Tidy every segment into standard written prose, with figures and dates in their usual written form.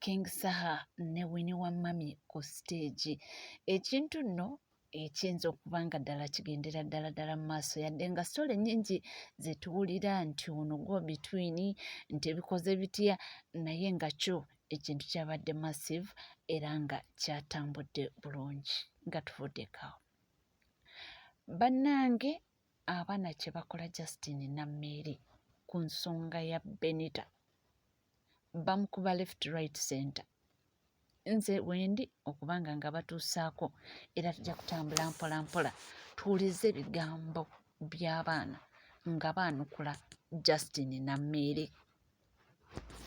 King Saha ne Winnie Wamami ku stage ekintu nno ekiyinza okuba nga ddala kigendera ddala mu maaso yadde nga sitole nnyingi zetuwulira nti ono go between nti ebikoze bitya naye nga kyo ekintu kyabadde massive era nga kyatambudde bulungi nga tuvuddeko. Bannange abaana kye bakola Justin na Mary ku nsonga ya Benita bamukuba left right center. Nze wendi okubanga nga batuusaako era tujja kutambula mpola mpola tuwulize ebigambo by'abaana nga baanukula Justin na Mary.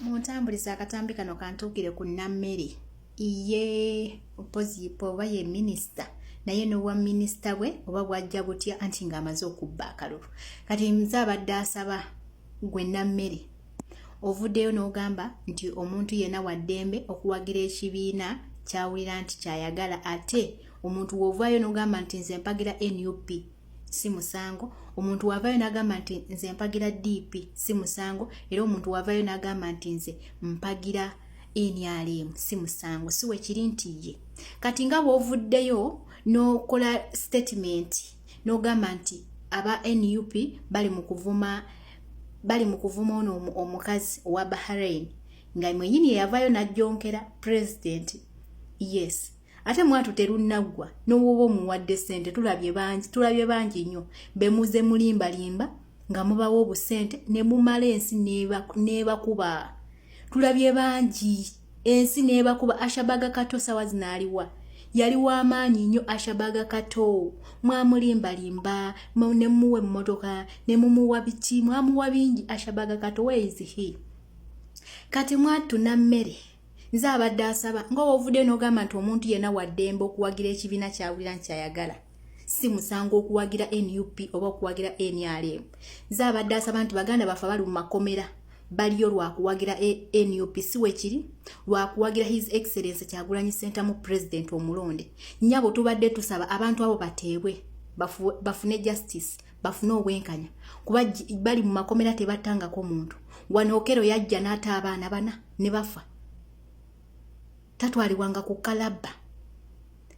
Muntambuliza akatambi kano kantuukire ku Nammeri ye opozipo oba ye minisita naye n'owa minisita bwe oba bwajja butya anti ng'amaze okubba akalulu. Kati nze abadde asaba gwe Nammeri ovuddeyo n'ogamba nti omuntu yenna wa ddembe okuwagira ekibiina kyawulira nti kyayagala ate omuntu w'ovaayo n'ogamba nti nze mpagira NUP si musango, omuntu wavaayo n'agamba nti nze mpagira DP si musango, era omuntu wavaayo n'agamba nti nze mpagira NRM si musango. Si we kiri nti ye kati nga bw'ovuddeyo n'okola statement n'ogamba nti aba NUP bali mu kuvuma ono omukazi owa Bahrain nga mwenyini yavaayo n'ajjonkera president. Yes, ate mwatu terunnagwa n'owoba omuwadde ssente tulabye bangi nnyo bemuze mulimbalimba nga mubawo obusente ne mumala ensi nebakuba. Tulabye bangi ensi nebakuba. Ashabaga Kato sawa zinaaliwa yali w'amaanyi nnyo. Ashabaga Kato mwamulimbalimba ne muwe mmotoka ne mumuwa biti mwamuwa bingi. Ashabaga Kato where is he? Kati mwatu na Mmere nze abadde asaba nga ovudde n'ogamba nti omuntu yenna wa ddembe okuwagira ekibiina kyawulira nti kyayagala si musango okuwagira NUP oba okuwagira NRM. Nze abadde asaba nti baganda baffe bali mu makomera baliyo lwakuwagira NUP si we kiri lwakuwagira His Excellency Kyagulanyi Ssentamu President omulonde. Nnyabo tubadde tusaba abantu abo bateebwe bafune justice bafune obwenkanya kuba bali mu makomera tebattangako muntu. Wano Okero yajja n'ata abaana bana ne bafa. Tatwalibwanga ku kalabba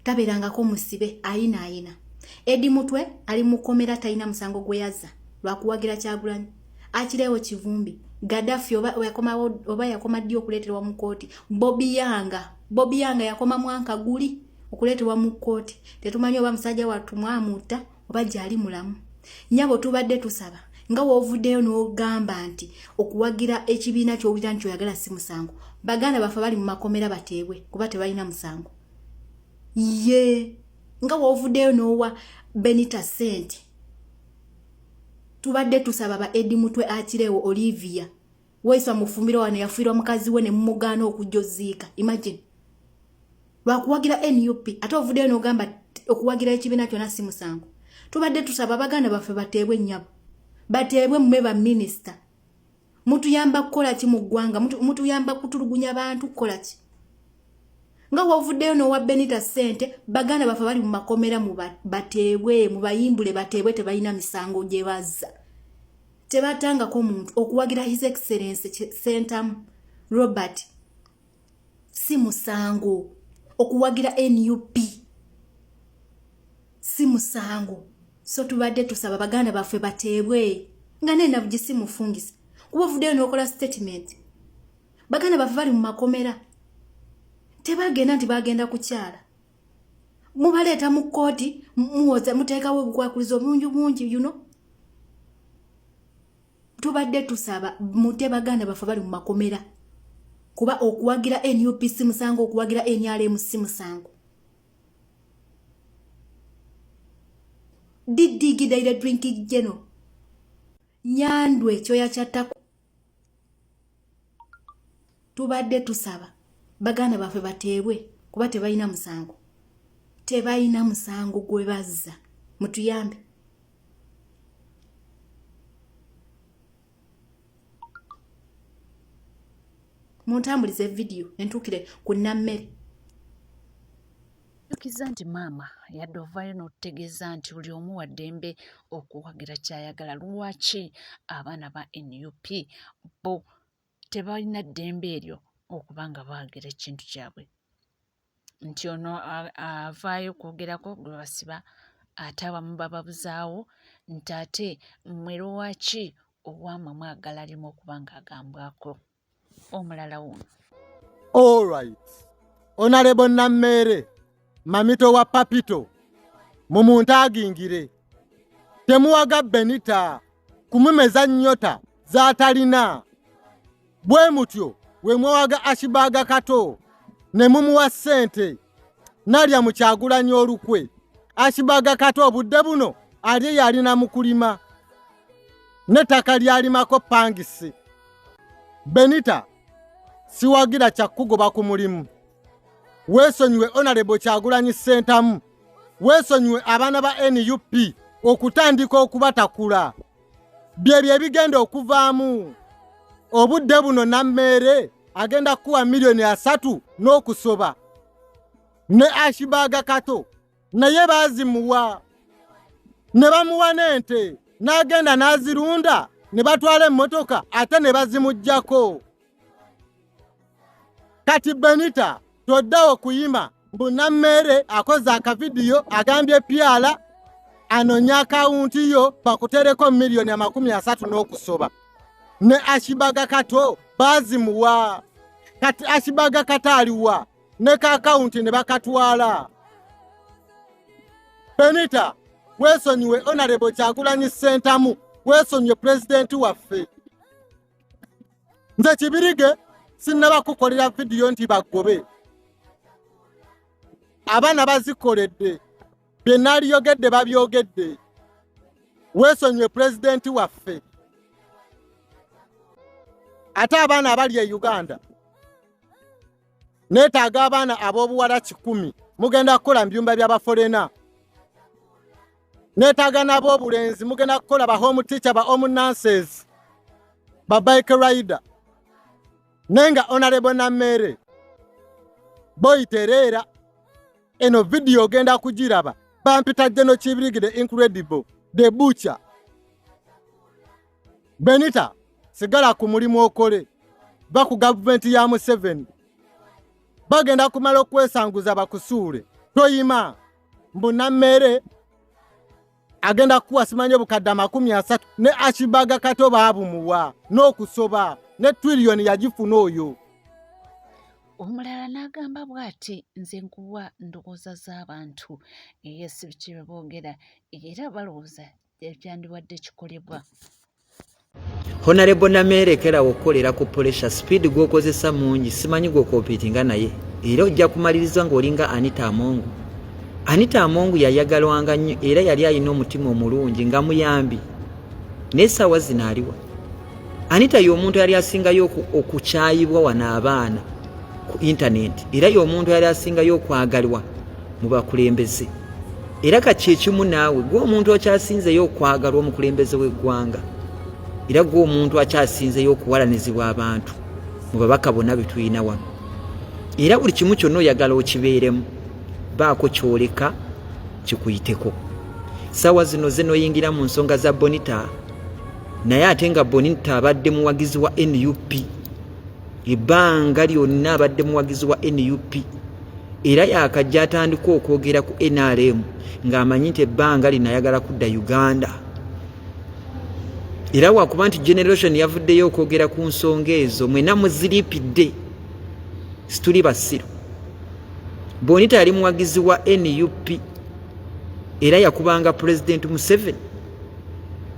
tabeerangako musibe ayina. Edi Mutwe ali mukomera talina musango gwe yazza lwakuwagira Kyagulanyi. Akireewo Kivumbi Gaddafi oba yakoma ddi okuleeterwa mu kooti. Bobi Yanga yakoma mwanka guli okuleeterwa mu kooti. Tetumanyi oba musajja wattu mwamuutta oba gyali mulamu. Nnyabo tubadde tusaba nga w'ovuddeyo n'ogamba nti okuwagira ekibiina ky'owulira nti oyagala si musango. Baganda baffe bali mu makomera bateebwe kuba tebalina musango. Ye nga w'ovuddeyo n'owa Benita ssente. Tubadde tusaba ba Edi Mutwe akireewo Olivia weeswa mufumbiro wano yafiirwa mukazi we ne mumugaana okujja oziika. Imagine lwakuwagira NUP ate ovuddeyo n'ogamba okuwagira ekibiina kyonna si musango. Tubadde tusaba baganda baffe bateebwe nnyabo bateebwe mmwe ba minisita. Mutuyamba kukola ki mu ggwanga? Mutuyamba kutulugunya bantu kukola ki? Nga wavuddeyo n'owa Benita ssente baganda baffe bali mu makomera bateebwe mubayimbule bateebwe tebalina misango gye bazza. Tebatangako muntu okuwagira His Excellency Ssentamu Robert si musango. Okuwagira NUP si musango. So tubadde tusaba baganda baffe bateebwe nga nena bugisi mufungisa. Kuba ovuddeyo n'okola statement baganda baffe bali mu makomera tebagenda nti bagenda kukyala. Mubaleeta mu kooti muwoza muteekawo obukwakulizo bungi you know. Tubadde tusaba mute baganda baffe bali mu makomera kuba okuwagira NUP si musango okuwagira NRM si musango. Did Gidaire drinking general Nyandwe kyoya kyattako. Tubadde tusaba baganda baffe bateebwe kuba tebalina musango. Tebalina musango gwe bazza. Mutuyambe. Muntambulize video entukire ku Nammere. Tukiza nti maama yadde ovaayo n'otutegeeza nti buli omu wa ddembe okuwagira kyayagala. Lwaki abaana ba NUP bo tebalina ddembe eryo okuba nga baagira ekintu kyabwe? Nti ono avaayo kwogerako gwe basiba ate abamu bababuzaawo nti ate mmwe lwaki owamwe mwagala alimu okuba ng'agambwako omulala wuno. All right. Honorable Nammere, mamito wa papito, mumuntagingire. Temuwaga Benita, kumumeza nyota, zaatalina. Bwe mutyo, we mwawaga Ashibaga Kato, ne mumuwa ssente, nalya Mukyagulanyi olukwe. Ashibaga Kato obudde buno, ali yalina mu kulima. N'ettaka lyalimako pangisi. Benita, siwagira kyakugoba ku mulimu. Weesonyiwe Honorable Kyagulanyi Ssentamu. Weesonyiwe abaana ba NUP okutandika okubatakula. Byebyo ebigenda okuvaamu. Obudde buno Nammere agenda kuwa miliyoni 3 n'okusoba. Ne Ashibaga Kato naye baazimuwa. Ne bamuwa n'ente n'agenda n'azirunda ne batwala emmotoka ate ne bazimuggyako. Kati Benita toddawo kuyima mbu Nammere akoze akavidiyo agambye pyala anonya akawunti yo bakutereko miliyoni 30 n'okusoba. Ne Ashibaga Kato bazimuwa. Kati Ashibaga Kato aliwa ne ka akawunti ne bakatwala. Benita, weesonyiwe Honorable Kyagulanyi Ssentamu, weesonyiwe President waffe. Nze Kibirige sinnaba kukolera vidiyo nti bagobe. Abaana bazikoledde, bye naliyogedde babyogedde. Weesonyiwe President waffe. Ate abaana abali e Uganda, neetaaga abaana ab'obuwala 100 mugenda kukola mu byumba by'abafolena. Neetaaga n'ab'obulenzi mugenda kukola ba home teacher, ba home nurses, ba bike rider. Nenga Honorable Nammere boyiterera eno video genda kugiraba bampita General Kibirige the Incredible, the Butcher. Benita, sigala ku mulimu okole. Baku government ya Museveni bagenda kumala okwesanguza bakusuule. Toyima mbu Nammere agenda kuwa simanye obukadde 30 ne Ashibaga Kato baabumuwa n'okusoba ne trillion yagifuna oyo. Omulala n'agamba bw'ati, nze nkuwa ndowooza z'abantu si biki bye boogera era balowooza ebyandibadde kikolebwa. Honorable Nammere kera okolera ku pressure speed gwokozesa mungi simanyi gwokompitinga naye era ojja kumaliriza ng'olinga Anita Amongu. Anita Amongu yayagalwanga nnyo era yali alina omutima omulungi nga muyambi. N'essaawa zino aliwa. Anita y'omuntu yali asingayo okukyayibwa wano abaana ku internet era y'omuntu yali asingayo okwagalwa mu bakulembeze. Era kaki ekimu naawe gw'omuntu okyasinzeyo okwagalwa omukulembeze w'eggwanga. Era gw'omuntu akyasinzeyo okuwalanizibwa abantu mu babaka bonna betulina wano. Era buli kimu kyonna oyagala okibeeremu, baako kyoleka kikuyiteko. Ssaawa zino ze noyingira mu nsonga za Bonita, naye ate nga Bonita abadde muwagizi wa NUP. Ebbanga lyonna abadde muwagizi wa NUP. Era yakajja atandika okwogera ku NRM ng'amanyi nti ebbanga linayagala kudda Uganda. Era wakuba nti generation yavuddeyo okwogera ku nsonga ezo mwena muziripidde situli basiru. Bonita yali muwagizi wa NUP era yakubanga President Museveni.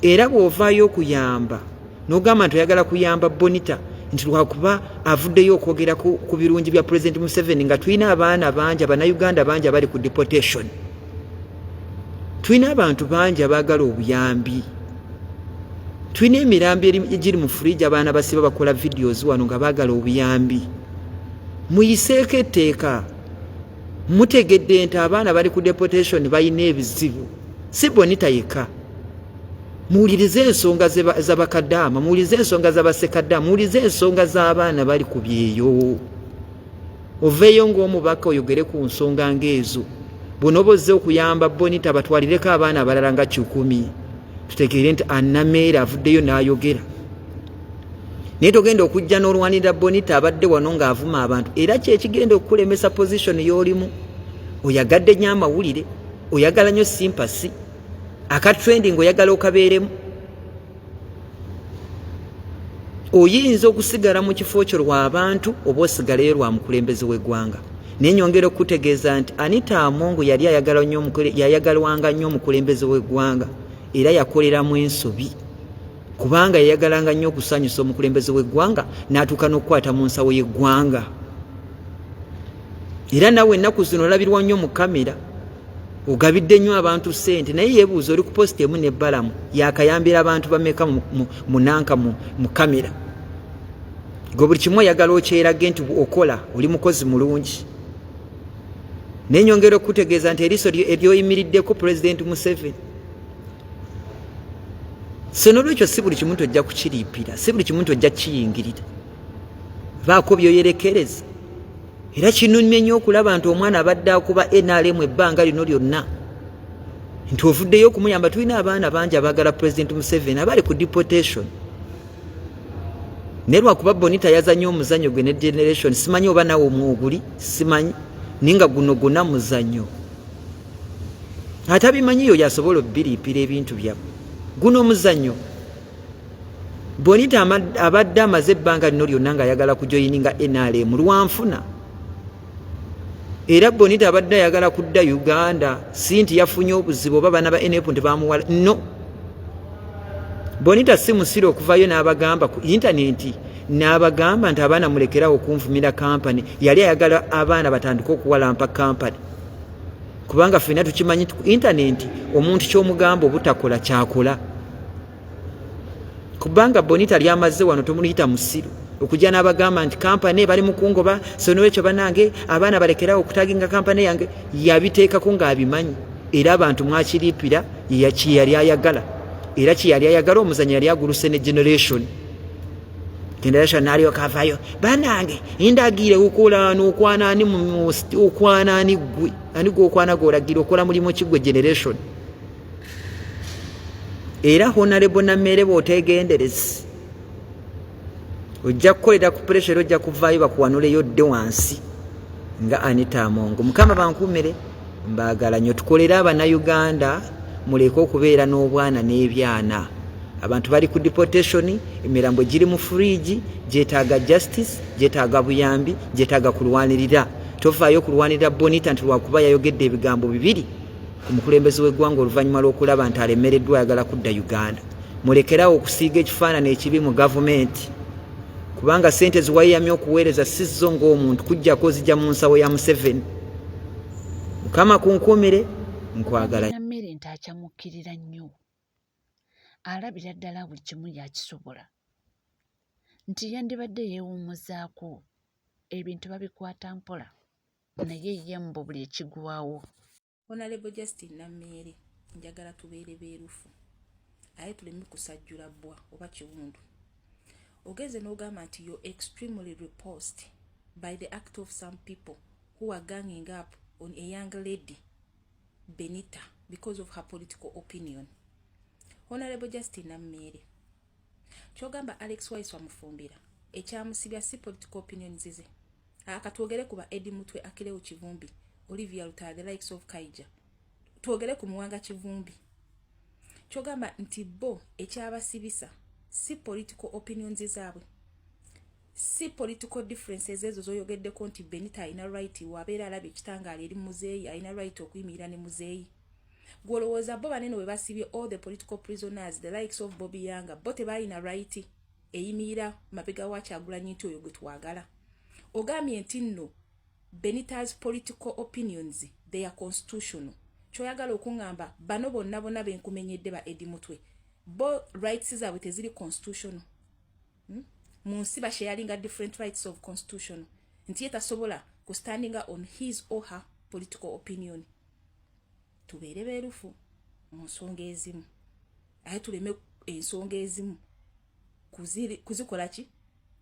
Era bw'ovaayo okuyamba n'ogamba nti oyagala kuyamba Bonita nti lwakuba avuddeyo okwogera ku birungi bya President Museveni nga tulina abaana bangi Abannayuganda bangi abali ku deportation. Tulina abantu bangi abaagala obuyambi. tulina emirambo egiri mu fridge abaana basiba bakola videos wano nga baagala obuyambi muyiseeko etteeka mutegedde nti abaana bali ku deportation balina ebizibu si Bonita yekka muwulirize ensonga z'abakaddaama muwulirize ensonga z'abasekaddaama muwulirize ensonga z'abaana bali ku byeyo oveeyo ng'omubaka oyogere ku nsonga ng'ezo bw'onobozze okuyamba Bonita batwalireko abaana abalala nga 100 tutegeere nti Annameera avuddeyo n'ayogera naye togenda okujja n'olwanirira Bonita abadde wano ng'avuma abantu era kyekigenda okukulemesa position y'olimu oyagadde nnyo amawulire oyagala nnyo sympathy akatrending oyagala okabeeremu oyinza okusigala mu kifo kyo lw'abantu oba osigaleyo lwa mukulembeze w'eggwanga naye nyongera okutegeeza nti Anita Among yali yayagalwanga nnyo omukulembeze w'eggwanga era yakoleramu ensobi kubanga yayagalanga nnyo okusanyusa omukulembeze w'eggwanga n'atuuka n'okukwata mu nsawo y'eggwanga era nawe ennaku zino olabirwa nnyo mu kamera ogabidde nnyo abantu ssente naye yeebuuza oli ku positi emu n'ebbalamu yakayambira abantu bameka munanka mu kamera gwe buli kimu oyagala okyerage nti okola oli mukozi mulungi naye nyongera okutegeeza nti eriiso eryoyimiriddeko Pulezidenti Museveni so n'olwekyo si buli kimu tojja kukiriipira si buli kimu tojja kukiyingirira baako byoyerekereza era kinumye nnyo okulaba nti omwana abadde akuba NRM ebbanga lino lyonna nti ovuddeyo okumuyamba tulina abaana bangi abaagala Pulezidenti Museveni abali ku deportation naye lwakuba Bonita yazanye omuzannyo gwe ne generation simanyi oba nawe omwoguli simanyi ninga guno gonna muzannyo atabimanyiyo yasobola obbiriipira ebintu byabwe guno omuzannyo Bonita abadde amaze ebbanga lino lyonna ng'ayagala kujoyininga NRM lwanfuna era Bonita abadde ayagala kudda Uganda si nti yafunye obuzibu oba baana ba NRM tebamuwala no Bonita si musiro okuvayo n'abagamba ku intaneti n'abagamba nti abaana mulekerawo okunvumira kampani yali ayagala abaana batandika okuwalampa kampani kubanga ffenna tukimanyi ku intaneti omuntu ky'omugamba obutakola kyakola kubanga Bonita lyamaze wano tomuliyita musiro okujja n'abagamba nti kampani bali mu kungoba so n'olwekyo banange abaana balekerawo okutaginga kampani yange yabiteekako ng'abimanyi era abantu mwakiriipira yali ayagala era kiyali ayagala omuzanyo yali aguluse ne generation n'alyoka avayo banange indagire okukola okwana gwe ani gwe okwana gw'olagira okola mulimu ki gwe generation era Honorable Nammere bw'otegenderezi ojja kukolera ku pressure ojja kuvaayo bakuwanuleyo dde wansi nga Anita Among mukama bankumire mbaagala nnyo tukolere Abannayuganda muleke okubeera n'obwana n'ebyana abantu bali ku deportation emirambo giri mu fridge gyetaaga justice gyetaaga buyambi gyetaaga kulwanirira tovaayo kulwanirira Bonita nti lwakuba yayogedde ebigambo bibiri ku mukulembeze w'eggwanga oluvannyuma lw'okulaba nti alemereddwa ayagala kudda Uganda mulekerawo okusiiga ekifaananyi ekibi mu gavumenti kubanga sente ziwayamye okuweereza sizzo ng'omuntu kujjako zijja mu nsawo ya Museveni mukama kunkumire nkwagala Nammere nti akyamukkirira nnyo alabira ddala buli kimu yakisobola nti yandibadde yeewummuzaako ebintu babikwata mpola naye ye mbo buli ekigwawo Honorable Justin Nammere njagala tubeere beerufu aye tuleme kusajjula bbwa oba kiwundu ogenze n'ogamba nti you're extremely repulsed by the act of some people who are ganging up on a young lady Benita because of her political opinion. Honorable Justin Nammere kyogamba Alex Wise wamufumbira ekyamusibya si political opinion zize akatwogere kuba Eddie Mutwe Akilewo Kivumbi Olivia Lutale the likes of Kaija twogere ku Muwanga Kivumbi kyogamba nti bo ekyabasibisa si political opinions zaabwe si political differences ezo zoyogeddeko nti Benita alina right wabeera alabye ekitangaala eri muzeeyi alina right okuyimirira ne muzeeyi gwolowooza bo banene bwe basibye all the political prisoners the likes of Bobby Yanga bo tebalina right eyimirira mabega wa Kyagulanyi nti oyo gwe twagala ogambye nti nno Benita's political opinions they are constitutional kyoyagala okuŋŋamba bano bonna benkumenyedde ba Eddie Mutwe bo rights zaabwe teziri constitutional. Mu nsi basharinga different rights of constitutional. Nti ye tasobola ku standing on his or her political opinion. Tubeere beerufu mu nsonga ezimu. Aye tuleme ensonga ezimu kuzikola ki?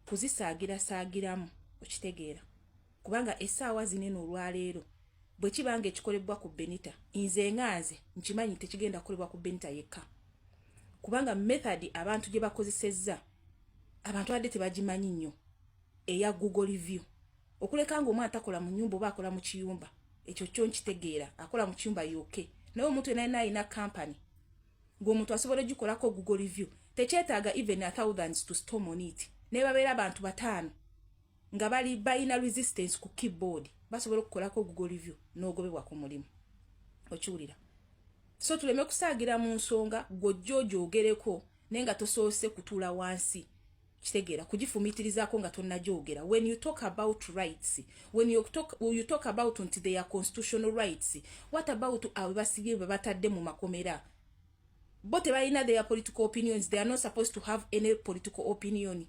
Kuzisaagiramu okitegeera. Kubanga essaawa zinene olwaleero bwe kibanga ekikolebwa ku Benita nze ngaaze nkimanyi tekigenda kukolebwa ku Benita yekka. Kubanga method abantu gye bakozesezza abantu adde tebagimanyi nnyo eya Google review. Okuleka nga omwana takola mu nyumba oba akola mu kiyumba ekyo kyo nkitegeera akola mu kiyumba yoke. Naye omuntu yenna alina company ng'omuntu asobola ogikolako Google review tekyetaaga even 1000s to storm on it. Ne babeera abantu 5 nga bali bayina resistance ku keyboard basobola okukolako Google review n'ogobebwa ku mulimu. Okiwulira? So tuleme kusaagira mu nsonga gojjojo ogereko nenga tosoose kutuula wansi. Kitegeera kugifumitirizaako nga tonnajogera. When you talk about rights, when you talk about nti they are constitutional rights, what about abo basibye batadde mu makomera? Bo tebalina their political opinions. They are not supposed to have any political opinion.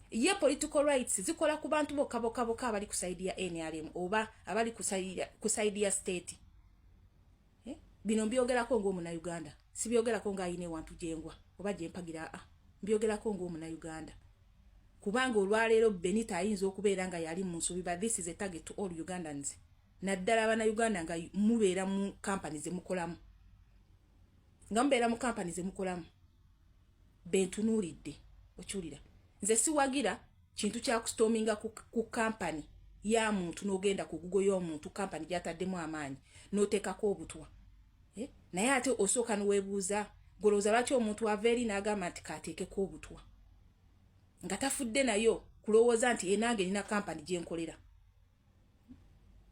Ye political rights zikola ku bantu bokaboka abali kusaidia NRM oba abali kusaidia state. Bino mbyogerako ng'omu na Uganda. Sibyogerako nga ayine wantu jengwa oba jempagira mbyogerako ng'omu na Uganda. Kubanga olwaleero Benita ayinza okubeera nga yali mu nsobi, but this is a target to all Ugandans. Naddala abana Uganda nga mubeera mu companies emukolamu. Nga mubeera mu companies emukolamu. Bentunuulidde. Okiwulira? Nze siwagira kintu kya kustorminga ku company ya muntu n'ogenda ku Google y'omuntu company gyataddemu amaanyi n'oteekako obutwa. Naye ate osooka n'weebuuza golooza lwaki omuntu aveeri n'agamba nti kaateekeko obutwa. Nga tafudde nayo kulowooza nti enange nina company gye nkolera.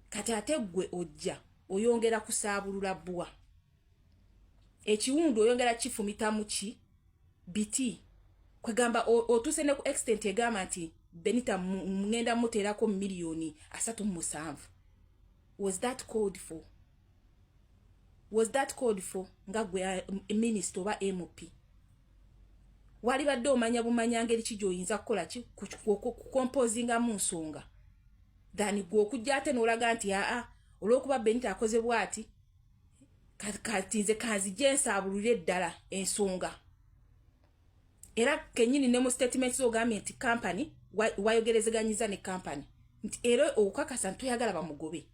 Kati ate ggwe ojja oyongera kusaabulula bbwa. Ekiwundu oyongera kifumita mu ki? Biti. Kwegamba otuse ne ku extent egamba nti Benita ngenda muteerako miliyoni 37. Was that called for? Was that called for? Nga gwe minister oba MP. Wali badde omanya bumanya ngeri ki gy'oyinza kukola ki kukompozinga mu nsonga. Dani gwe okujja ate n'olaga nti olw'okuba Benita akoze bw'ati kati nze kanzije nsaabulire ddala ensonga. Era kenyini ne mu statement z'ogambye nti company wayogerezeganyiza ne company nti era okukakasa ntoyagala bamugobe.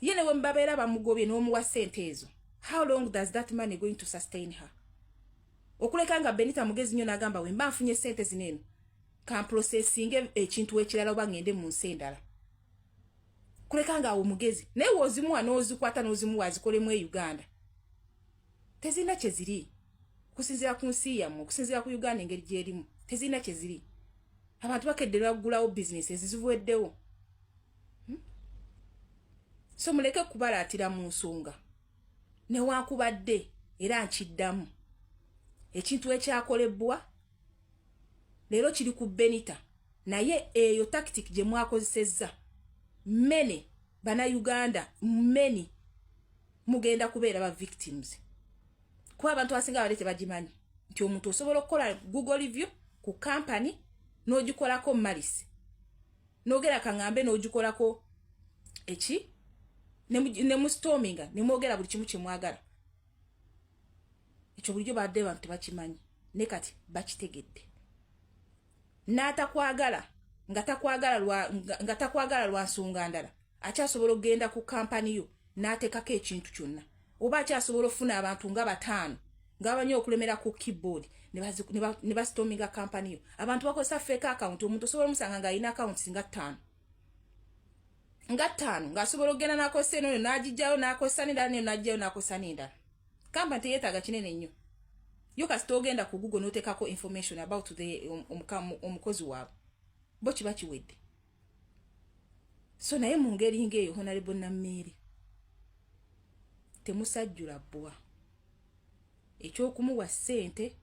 Ye ne bwe mbabeera bamugobye n'omuwa ssente ezo, how long does that money going to sustain her? Okuleka nga Benita mugezi nnyo n'agamba we mba nfunye ssente zineno ka processinge ekintu ekirala oba ngende mu nsi endala. Kuleka nga awo mugezi naye wozimuwa n'ozikwata n'ozimuwa azikolemu e Uganda. Tezina kye ziri. Kusinzira ku nsi yammwe, kusinzira ku Uganda engeri gyerimu, tezina kye ziri. Abantu bakeddera kugulawo business ezizivuweddewo. So muleke kubalaatira mu nsonga. Newankubadde era nkiddamu. Ekintu ekyakolebwa leero kiri ku Benita. Naye eyo tactic gye mwakozesezza. Mene bana Uganda, many mugenda kubeera ba victims. Kwa abantu asinga balete bajimanyi nti omuntu osobola okukola Google review ku company n'ogikolako malisi. N'ogera kangambe n'ogikolako eki ne mu storminga ne mwogera buli kimu kye mwagala. Ekyo bulijjo badde bantu tebakimanyi. Ne kati bakitegedde. N'atakwagala nga takwagala lwa nsonga ndala. Akyasobola okugenda ku company yo n'ateekako ekintu kyonna. Oba akyasobola ofuna abantu nga 5 ng'abanyo okulemera ku keyboard ne bastorminga company yo. Abantu bakozesa fake account. Omuntu osobola omusanga ng'alina accounts nga 5. Ng'asobola okugenda n'akozesa eno n'agijjayo n'akozesa n'endala neyo n'agijjayo n'akozesa n'endala. Company teyeetaaga kinene nnyo. Yo kasita ogenda ku Google n'oteekako information about omukozi waabwe. Bo kiba kiwedde. So naye mu ngeri ng'eyo Honorable Nammeeri temusajjula bbwa. Ekyokumuwa ssente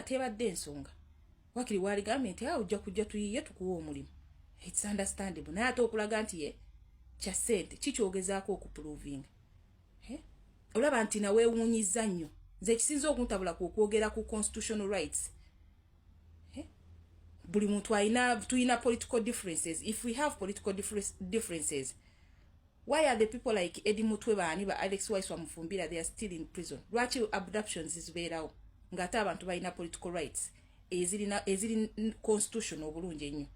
tebadde ensonga. Wakiri wali gavumenti ojja kujja tuyiye tukuwa omulimu. It's understandable. Naye ate okulaga nti ye kya ssente kikyogezaako okuprovinga. Olaba nti naweewuunyiza nnyo. nze kisinza okuntabula ku okwogera ku constitutional rights. Buli muntu tuyina political differences. If we have political differences, why are the people like Eddie Mutwe baani ba Alex Waiswa Mufumbira, they are still in prison? Lwaki abductions zibeerawo ng'ate abantu balina political rights eziri constitutional obulungi ennyo?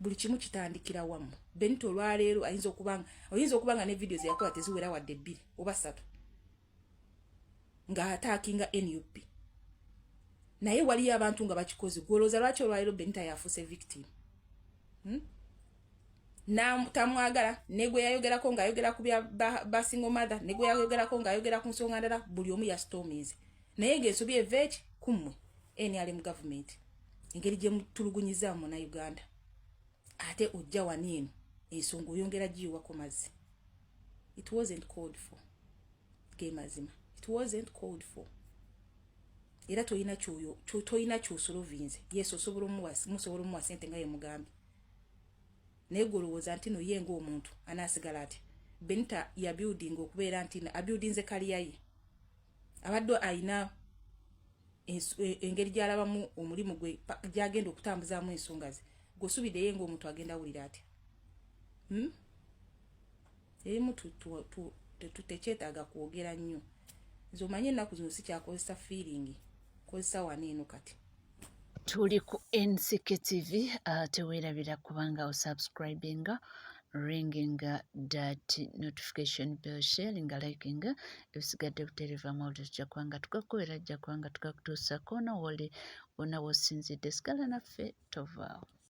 Buli kimu kitandikira wamu. Benito olwaleero oyinza okubanga ne videos yakola teziwera wadde 2 oba 3 nga attackinga NUP. Naye waliyo abantu nga bakikoze. Gwolooza lwaki olwaleero Benito yafuuse victim? Tamwagala ne gwe yayogerako ng'ayogera ku bya basingo mother, ne gwe yayogerako ng'ayogera ku nsonga ndala, buli omu ya stormies. Naye ng'ensobi eva eki kummwe NRM government engeri gye mutulugunyiza mu na Uganda. Ate ojja wani eno ensonga oyongera giyiwako mazzi. It wasn't called for. Mazima. It wasn't called for. Era toyina kyosolovinze. Yes, musobola omuwa sente nga ye mugambi. Naye golowooza nti no ye ng'omuntu anaasigala ati Benito ya building okubeera nti abuildinze kaliya ye. Abadde ayina engeri gy'alabamu omulimu gwe gy'agenda okutambuzaamu ensonga ze. Gosubide ye ng'omuntu agenda wulira ati. Erimu tekyetaaga kwogera nnyo. Nze omanye ennaku zino si kyakozesa feeling. Kozesa wano eno kati. Tuli ku NCK TV, teweerabira kubanga osubscribinga, ringinga that notification bell, sharinga, likinga, ebisigadde buterevamu olwo tujja kubanga tukakubera, ajja kubanga tukakutuusa koona woli wonna w'osinzidde. Sigala naffe tovaawo.